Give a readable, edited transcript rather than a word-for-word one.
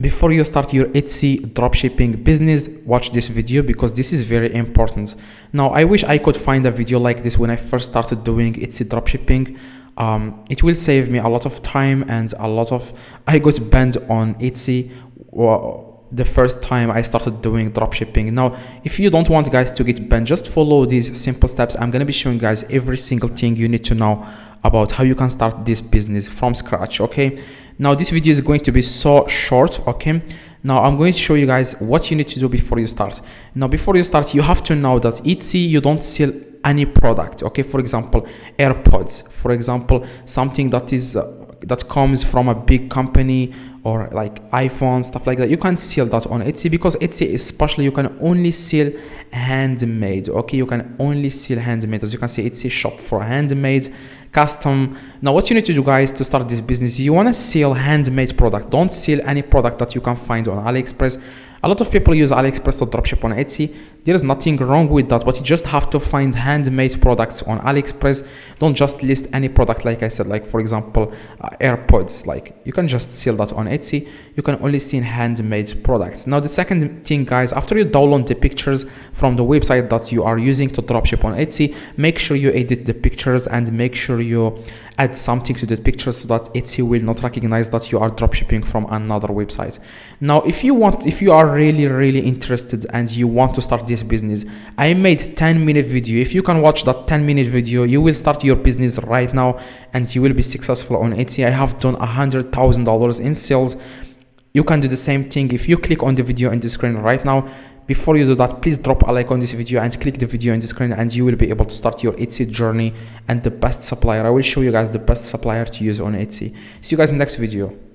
Before you start your Etsy dropshipping business, watch this video because this is very important. Now, I wish I could find a video like this when I first started doing Etsy dropshipping. It will save me a lot of time and I got banned on Etsy the first time I started doing dropshipping. Now, if you don't want guys to get banned, just follow these simple steps. I'm going to be showing guys every single thing you need to know about how you can start this business from scratch. Okay, now this video is going to be so short. Okay, now I'm going to show you guys what you need to do before you start. Now, before you start, you have to know that Etsy, you don't sell any product. Okay, for example, AirPods, for example, something that is that comes from a big company, or like iPhone, stuff like that. You can't sell that on Etsy because Etsy especially, you can only sell handmade. Okay, you can only sell handmade. As you can see, Etsy shop for handmade, custom. Now, what you need to do guys to start this business, you want to sell handmade product. Don't sell any product that you can find on AliExpress. A lot of people use AliExpress to dropship on Etsy. There is nothing wrong with that, but you just have to find handmade products on AliExpress. Don't just list any product, like I said, like for example, AirPods. Like, you can just sell that on Etsy. You can only see handmade products. Now, the second thing guys, after you download the pictures from the website that you are using to dropship on Etsy, make sure you edit the pictures and make sure you add something to the pictures so that Etsy will not recognize that you are dropshipping from another website. Now, if you are really interested and you want to start this business, I made 10-minute video. If you can watch that 10-minute video, you will start your business right now and you will be successful on Etsy. I have done $100,000 in sales. You can do the same thing if you click on the video on the screen right now. Before you do that, please drop a like on this video and click the video on the screen, and you will be able to start your Etsy journey and the best supplier. I will show you guys the best supplier to use on Etsy. See you guys in the next video.